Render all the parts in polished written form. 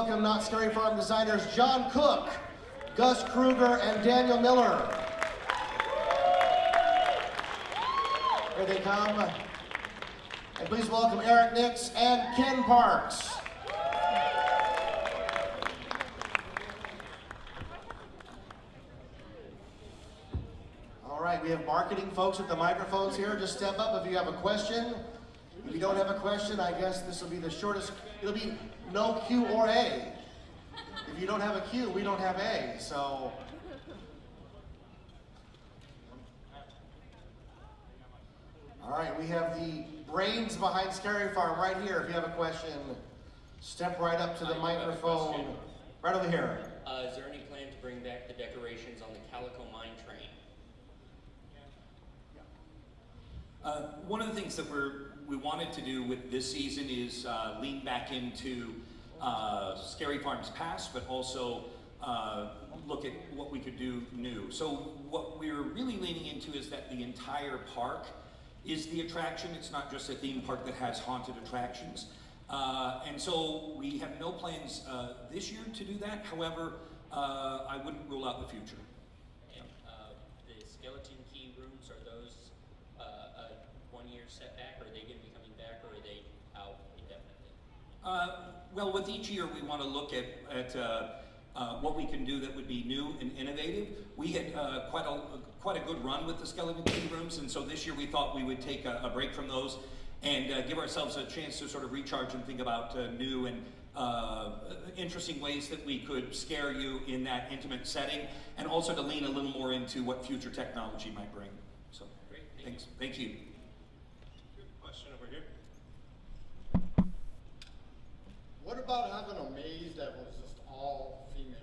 Welcome Knott Scary Farm designers John Cook, Gus Kruger, and Daniel Miller. Here they come. And please welcome Eric Nix and Ken Parks. All right, we have marketing folks with the microphones here. Just step up if you have a question. If you don't have a question, I guess this will be the shortest. It'll be no Q or A. If you don't have a Q, we don't have A. So. All right, we have the brains behind Scary Farm right here. If you have a question, step right up to the microphone. Right over here. Is there any plan to bring back the decorations on the Calico Mine train? One of the things that we wanted to do with this season is lean back into Scary Farm's past, but also look at what we could do new. So what we're really leaning into is that the entire park is the attraction. It's not just a theme park that has haunted attractions. And so we have no plans this year to do that. However, I wouldn't rule out the future. And the skeleton key rooms, are those a 1-year setback? Are they going to be coming back, or are they out indefinitely? Well, with each year we want to look at what we can do that would be new and innovative. We had quite a good run with the skeleton key rooms, and so this year we thought we would take a break from those and give ourselves a chance to sort of recharge and think about new and interesting ways that we could scare you in that intimate setting, and also to lean a little more into what future technology might bring. So, great. Thanks. Thank you. Good question over here. What about having a maze that was just all females?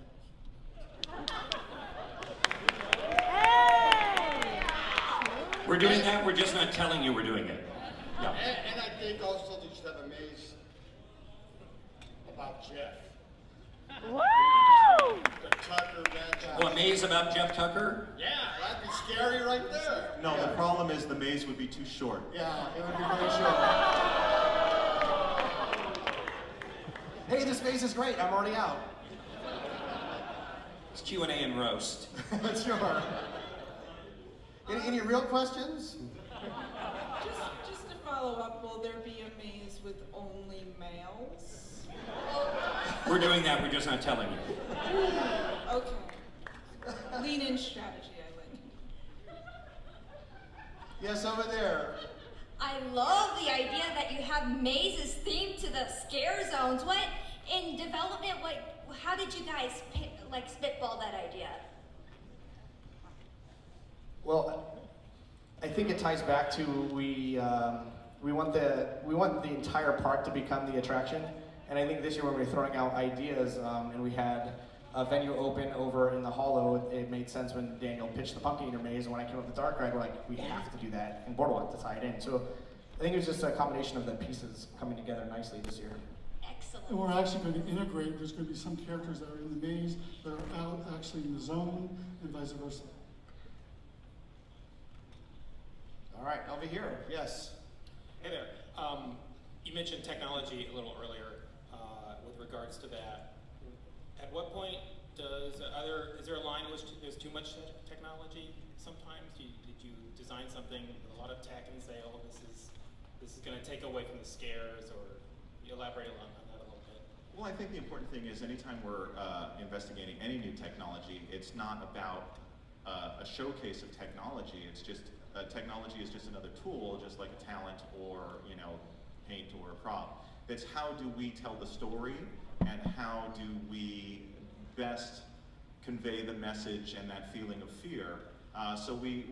We're doing that. We're just not telling you we're doing it. Yeah. And I think also they should have a maze about Jeff. Woo! The Tucker Ranch. Oh, a maze about Jeff Tucker? Yeah, that'd be scary right there. No, the problem is the maze would be too short. Yeah, it would be really short. Hey, this maze is great. I'm already out. It's Q&A and roast. Sure. Any real questions? Just to follow up, will there be a maze with only males? We're doing that, we're just not telling you. Okay. Lean in strategy, I like. Yes, over there. I love the idea that you have mazes themed to the scare zones. What in development? How did you guys spitball that idea? Well, I think it ties back to we want the entire park to become the attraction, and I think this year when we were throwing out ideas and we had a venue open over in the Hollow, it made sense when Daniel pitched the Pumpkin Eater maze, and when I came up with the Dark Ride, we're like, we have to do that in Boardwalk to tie it in. So I think it was just a combination of the pieces coming together nicely this year. Excellent. And we're actually going to integrate, there's going to be some characters that are in the maze that are out actually in the zone, and vice versa. All right, over here. Yes. Hey there. You mentioned technology a little earlier with regards to that. At what point is there a line in which there's too much technology sometimes? Did you design something with a lot of tech and say, oh, this is going to take away from the scares, or you elaborate on that a little bit? Well, I think the important thing is anytime we're investigating any new technology, it's not about a showcase of technology. It's just technology is just another tool, just like a talent or paint or a prop. It's how do we tell the story, and how do we best convey the message and that feeling of fear. So we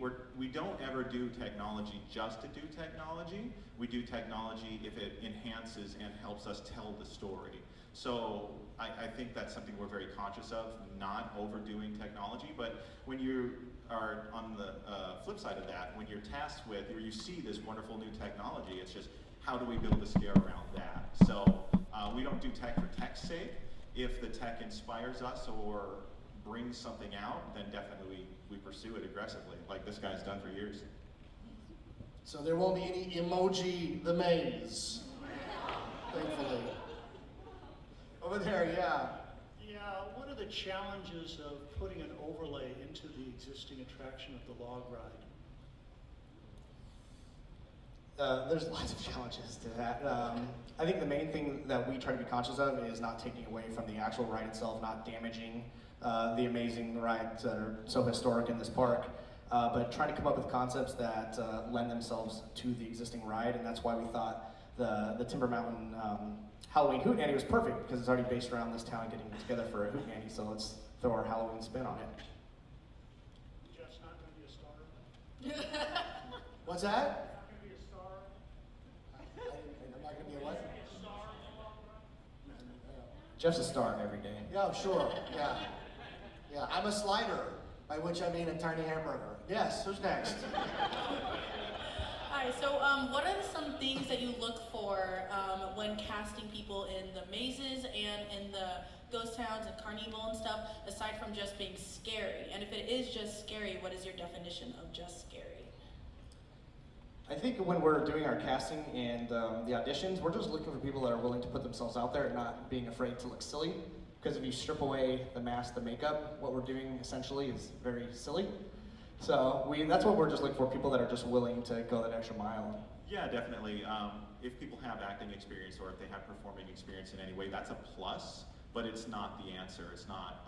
don't ever do technology just to do technology. We do technology if it enhances and helps us tell the story. So I think that's something we're very conscious of, not overdoing technology. But when you are on the flip side of that, when you're tasked with, or you see this wonderful new technology, it's just how do we build a scare around that? So we don't do tech for tech's sake. If the tech inspires us or brings something out, then definitely we pursue it aggressively, like this guy's done for years. So there won't be any emoji the maze, thankfully. Over there, yeah. Yeah, what are the challenges of putting an overlay into the existing attraction of the log ride? There's lots of challenges to that. I think the main thing that we try to be conscious of is not taking away from the actual ride itself, not damaging the amazing rides that are so historic in this park, but trying to come up with concepts that lend themselves to the existing ride, and that's why we thought the Timber Mountain Halloween Hootenanny was perfect, because it's already based around this town getting together for a Hootenanny, so let's throw our Halloween spin on it. Jeff's not going to be a star? What's that? Jeff's a star every day. Yeah, sure. Yeah. Yeah. I'm a slider, by which I mean a tiny hamburger. Yes, who's next? Hi, so what are some things that you look for when casting people in the mazes and in the ghost towns and carnival and stuff, aside from just being scary? And if it is just scary, what is your definition of just scary? I think when we're doing our casting and the auditions, we're just looking for people that are willing to put themselves out there and not being afraid to look silly. Because if you strip away the mask, the makeup, what we're doing essentially is very silly. So that's what we're just looking for, people that are just willing to go that extra mile. Yeah, definitely. If people have acting experience or if they have performing experience in any way, that's a plus, but it's not the answer. It's not,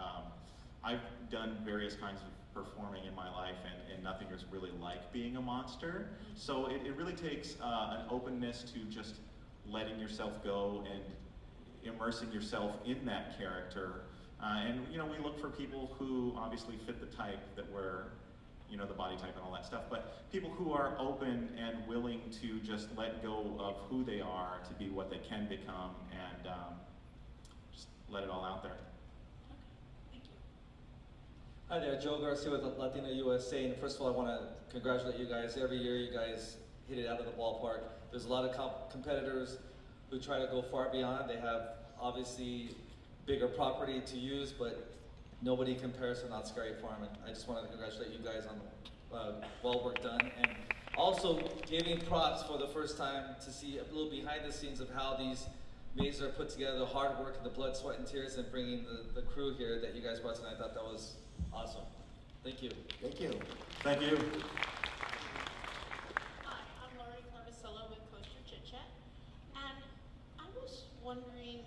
I've done various kinds of performing in my life, and nothing is really like being a monster. So it really takes an openness to just letting yourself go and immersing yourself in that character. And you know, we look for people who obviously fit the type that we're, you know, the body type and all that stuff, but people who are open and willing to just let go of who they are to be what they can become, and just let it all out there. Hi there, Joe Garcia with Latina USA, and first of all I want to congratulate you guys. Every year you guys hit it out of the ballpark. There's a lot of competitors who try to go far beyond. They have obviously bigger property to use, but nobody compares to Knott's Scary Farm, and I just wanted to congratulate you guys on well work done, and also giving props for the first time to see a little behind the scenes of how these mazes are put together, the hard work and the blood, sweat, and tears, and bringing the crew here that you guys brought tonight. I thought that was awesome. Thank you. Thank you. Thank you. Hi, I'm Lori Clevisilla with Coaster Chit Chat, and I was wondering,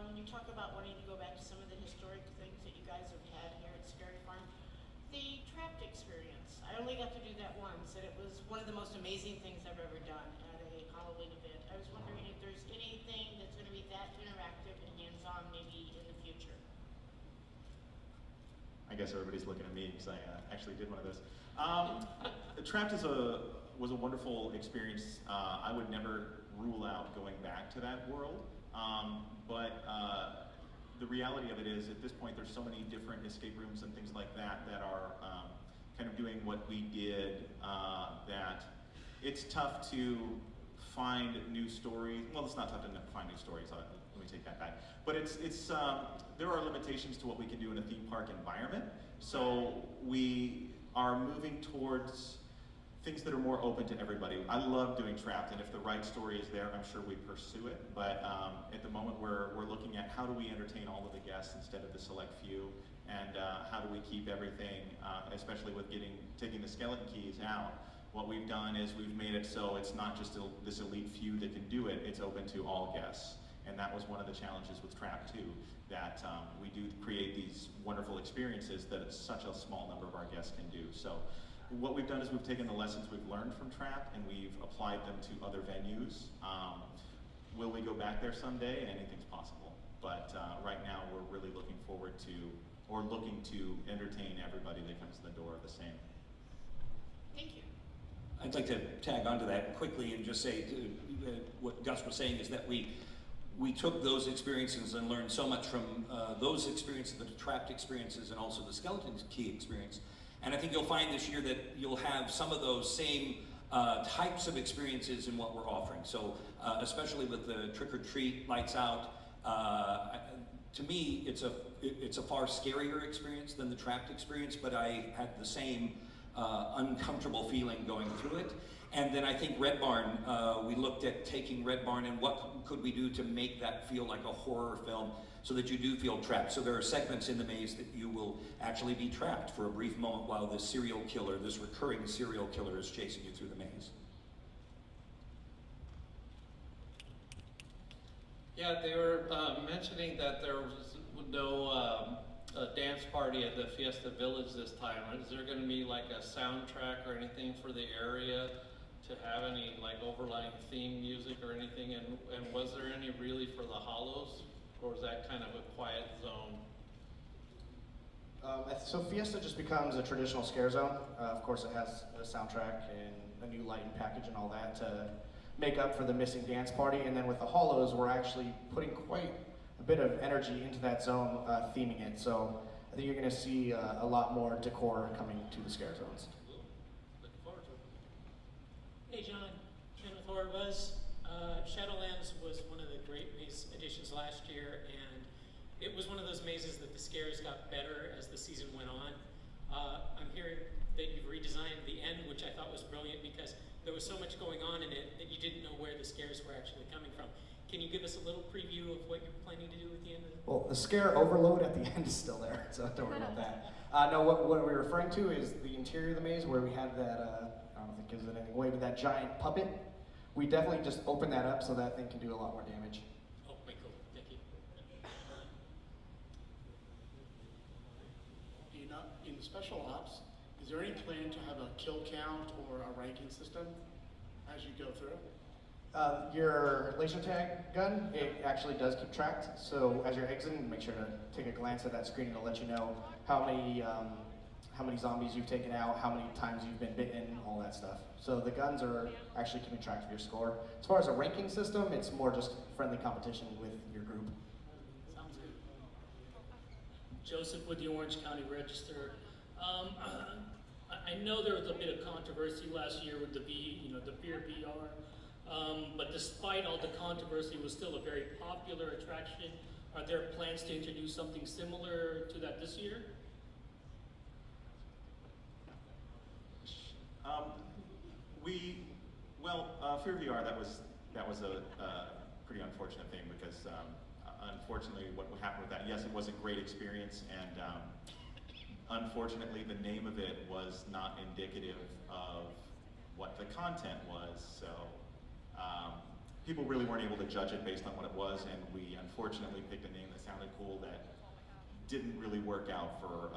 when you talk about wanting to go back to some of the historic things that you guys have had here at Scary Farm, the trapped experience. I only got to do that once, and it was one of the most amazing things I've ever done at a Halloween event. I was wondering if there's anything that's going to be that interactive and hands-on maybe in the future. I guess everybody's looking at me because I actually did one of those. Trapped was a wonderful experience. I would never rule out going back to that world, but the reality of it is, at this point, there's so many different escape rooms and things like that that are kind of doing what we did, that it's tough to find new stories. Well, it's not tough to find new stories. Let me take that back. But there are limitations to what we can do in a theme park environment. So we are moving towards things that are more open to everybody. I love doing Trapped, and if the right story is there, I'm sure we pursue it. But at the moment, we're looking at how do we entertain all of the guests instead of the select few, and how do we keep everything, especially with taking the skeleton keys out. What we've done is we've made it so it's not just this elite few that can do it, it's open to all guests. And that was one of the challenges with Trapped too, that we do create these wonderful experiences that such a small number of our guests can do. So what we've done is we've taken the lessons we've learned from Trapped and we've applied them to other venues. Will we go back there someday? Anything's possible. But right now we're really looking forward to, or looking to entertain everybody that comes to the door the same. Thank you. I'd like to tag onto that quickly and just say what Gus was saying is that we took those experiences and learned so much from those experiences, the Trapped experiences, and also the Skeleton Key experience. And I think you'll find this year that you'll have some of those same types of experiences in what we're offering. So especially with the Trick or Treat, Lights Out, to me it's a far scarier experience than the Trapped experience, but I had the same uncomfortable feeling going through it. And then I think Red Barn, we looked at taking Red Barn and what could we do to make that feel like a horror film. so that you do feel trapped. So there are segments in the maze that you will actually be trapped for a brief moment while this serial killer, this recurring serial killer, is chasing you through the maze. Yeah, they were mentioning that there was no dance party at the Fiesta Village this time. Is there going to be like a soundtrack or anything for the area to have any like overlying theme music or anything? And was there any really for the Hollows, or was that kind of a quiet zone? So Fiesta just becomes a traditional scare zone. Of course, it has a soundtrack and a new lighting package and all that to make up for the missing dance party. And then with the Hollows, we're actually putting quite a bit of energy into that zone, theming it. So I think you're going to see a lot more decor coming to the scare zones. Looking forward to it. Hey John, Ken with Horror-Buzz. Shadowlands was one of the great maze additions last year, and it was one of those mazes that the scares got better as the season went on. I'm hearing that you've redesigned the end, which I thought was brilliant because there was so much going on in it that you didn't know where the scares were actually coming from. Can you give us a little preview of what you're planning to do at the end of it? Well, the scare overload at the end is still there, so don't worry about that. No, what we're referring to is the interior of the maze where we had that, I don't think it gives it anything away, but that giant puppet. We definitely just open that up so that thing can do a lot more damage. Oh, very cool. Thank you. In special ops, is there any plan to have a kill count or a ranking system as you go through? Your laser tag gun, it actually does keep track. So as you're exiting, make sure to take a glance at that screen and it'll let you know how many zombies you've taken out, how many times you've been bitten, all that stuff. So the guns are actually keeping track of your score. As far as a ranking system, it's more just friendly competition with your group. Sounds good. Joseph with the Orange County Register. I know there was a bit of controversy last year with the Fear VR. But despite all the controversy, it was still a very popular attraction. Are there plans to introduce something similar to that this year? Fear VR, that was a pretty unfortunate thing because unfortunately what happened with that, yes, it was a great experience, and unfortunately the name of it was not indicative of what the content was, so people really weren't able to judge it based on what it was, and we unfortunately picked a name that sounded cool that didn't really work out for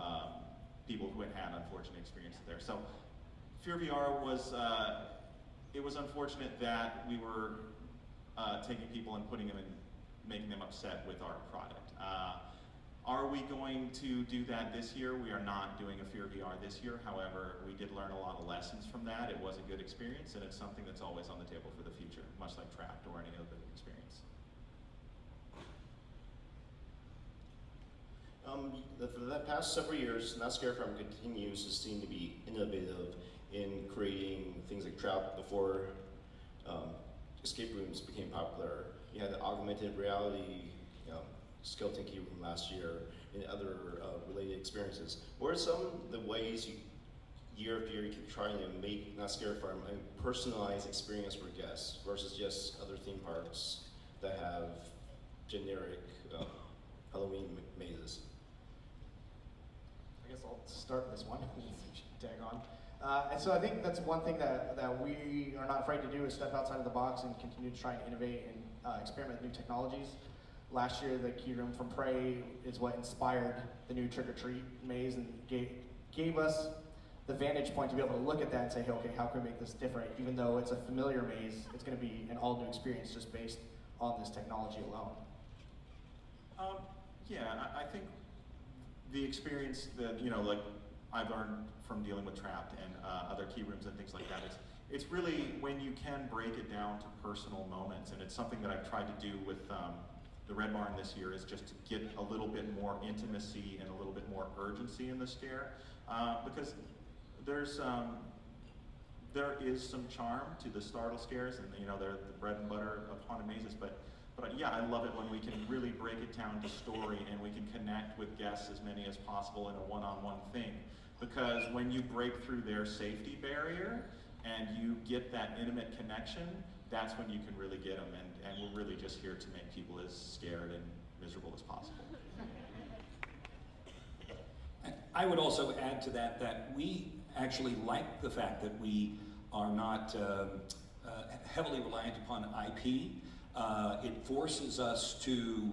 people who had unfortunate experiences there. So Fear VR was, it was unfortunate that we were taking people and putting them in, making them upset with our product. Are we going to do that this year? We are not doing a Fear VR this year. However, we did learn a lot of lessons from that. It was a good experience, and it's something that's always on the table for the future, much like Trapped or any other experience. For the past several years, Not Scared Farm continues to seem to be innovative in creating things like Trapped before escape rooms became popular. You had the augmented reality Skeleton Key Room last year and other related experiences. What are some of the ways you, year after year, you keep trying to make Not Scared Farm a personalized experience for guests versus just other theme parks that have generic Halloween mazes? I guess I'll start this one. Tag on. And so I think that's one thing that we are not afraid to do is step outside of the box and continue to try and innovate and experiment with new technologies. Last year, the Key Room from Prey is what inspired the new Trick or Treat maze and gave us the vantage point to be able to look at that and say, hey, okay, how can we make this different? Even though it's a familiar maze, it's going to be an all new experience just based on this technology alone. Yeah, I think the experience that, like I've learned from dealing with Trapped and other key rooms and things like that, it's really when you can break it down to personal moments, and it's something that I've tried to do with the Red Barn this year, is just to get a little bit more intimacy and a little bit more urgency in the scare, because there is some charm to the startle scares, and they're the bread and butter of haunted mazes, but yeah, I love it when we can really break it down to story and we can connect with guests, as many as possible, in a one-on-one thing. Because when you break through their safety barrier and you get that intimate connection, that's when you can really get them. And we're really just here to make people as scared and miserable as possible. I would also add to that that we actually like the fact that we are not heavily reliant upon IP. It forces us to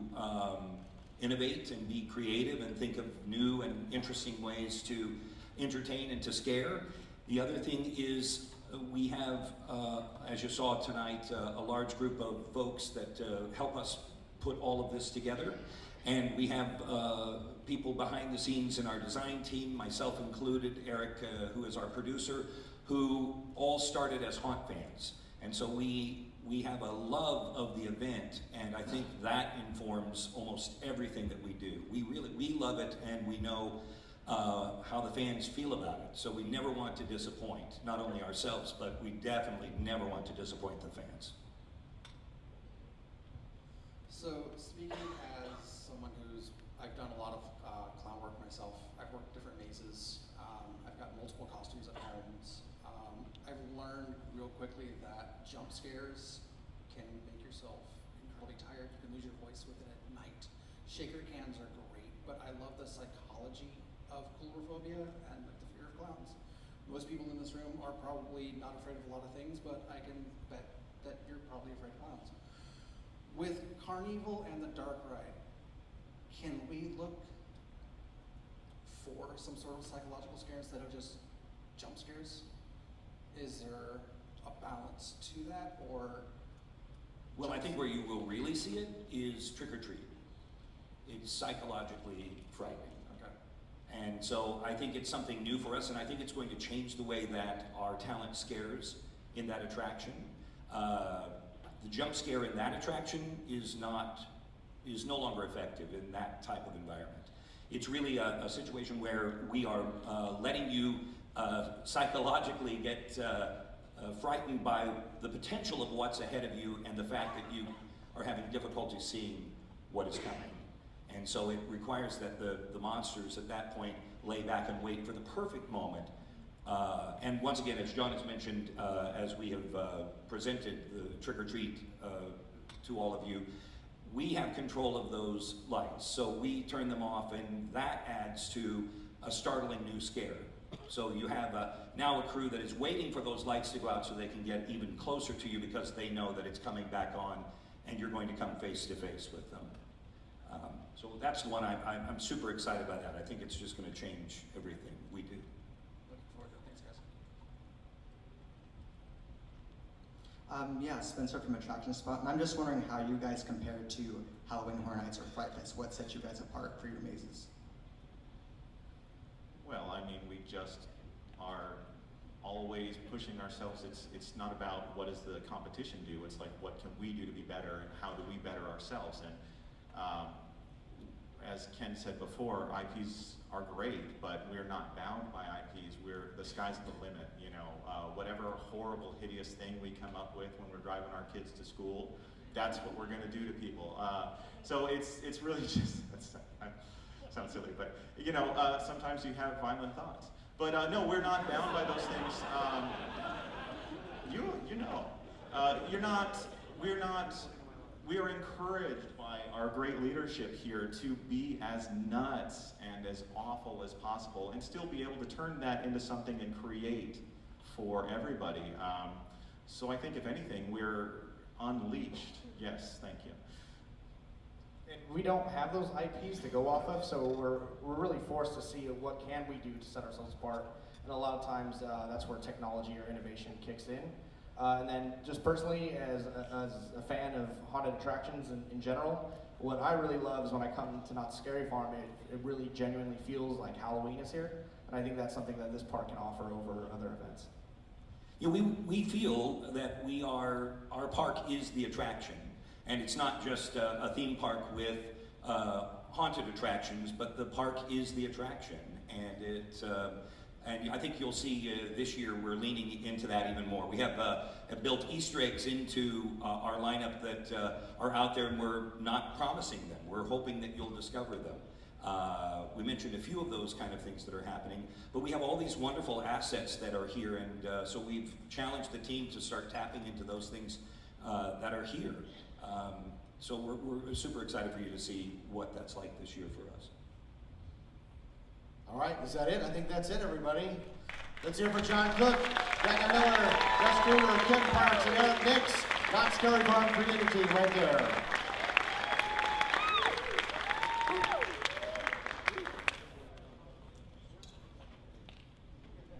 innovate and be creative and think of new and interesting ways to entertain and to scare. The other thing is we have, as you saw tonight, a large group of folks that help us put all of this together. And we have people behind the scenes in our design team, myself included, Eric, who is our producer, who all started as Haunt fans. And so we have a love of the event, and I think that informs almost everything that we do. We love it, and we know how the fans feel about it. So we never want to disappoint, not only ourselves, but we definitely never want to disappoint the fans. So speaking as someone I've done a lot of clown work myself. I've worked different mazes. I've got multiple costumes at homes. I've learned real quickly that jump scares can make yourself incredibly tired. You can lose your voice with it at night. Shaker cans are great, but I love the psychology of coulrophobia and the fear of clowns. Most people in this room are probably not afraid of a lot of things, but I can bet that you're probably afraid of clowns. With Carnival and the Dark Ride, can we look for some sort of psychological scare instead of just jump scares? Is there a balance to that, or? Well, I think where you will really see it is trick or treat. It's psychologically frightening. Okay. And so I think it's something new for us, and I think it's going to change the way that our talent scares in that attraction. The jump scare in that attraction is no longer effective in that type of environment. It's really a situation where we are letting you psychologically get frightened by the potential of what's ahead of you and the fact that you are having difficulty seeing what is coming. And so it requires that the monsters at that point lay back and wait for the perfect moment. And once again, as John has mentioned, as we have presented the trick or treat to all of you, we have control of those lights. So we turn them off, and that adds to a startling new scare. So you have now a crew that is waiting for those lights to go out so they can get even closer to you because they know that it's coming back on and you're going to come face to face with them. So that's the one I'm super excited about that. I think it's just going to change everything we do. Looking forward to it. Thanks, guys. Yeah, Spencer from Attraction Spot, and I'm just wondering how you guys compare to Halloween Horror Nights or Fright Fest. What sets you guys apart for your mazes? Well, I mean, we just are always pushing ourselves. It's not about what does the competition do. It's like, what can we do to be better, and how do we better ourselves? And as Ken said before, IPs are great, but we're not bound by IPs. The sky's the limit, you know. Whatever horrible, hideous thing we come up with when we're driving our kids to school, that's what we're gonna do to people. So it's really just, sounds silly, but you know, sometimes you have violent thoughts. But no, we're not bound by those things. We are encouraged by our great leadership here to be as nuts and as awful as possible and still be able to turn that into something and create for everybody. So I think if anything, we're unleashed. Yes, thank you. And we don't have those IPs to go off of, so we're really forced to see what can we do to set ourselves apart. And a lot of times that's where technology or innovation kicks in. And then just personally, as a fan of haunted attractions in general, what I really love is when I come to Knott's Scary Farm, it really genuinely feels like Halloween is here. And I think that's something that this park can offer over other events. You know, we feel that our park is the attraction. And it's not just a theme park with haunted attractions, but the park is the attraction. And I think you'll see this year we're leaning into that even more. We have built Easter eggs into our lineup that are out there, and we're not promising them. We're hoping that you'll discover them. We mentioned a few of those kind of things that are happening, but we have all these wonderful assets that are here, and so we've challenged the team to start tapping into those things that are here. So we're super excited for you to see what that's like this year for us. All right, is that it? I think that's it, everybody. Let's hear for John Cook, Daniel Miller, Wes Kruger, Kim Parks, and Eric Nix. Not Scary Farm Community right there.